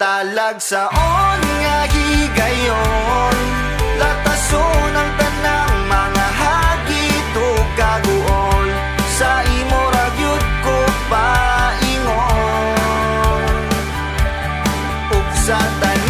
Talagsaon nga higayon, latason ang tanang mga hagit o kaguol. Sa imo ragyod ko paingon, ug sa tanan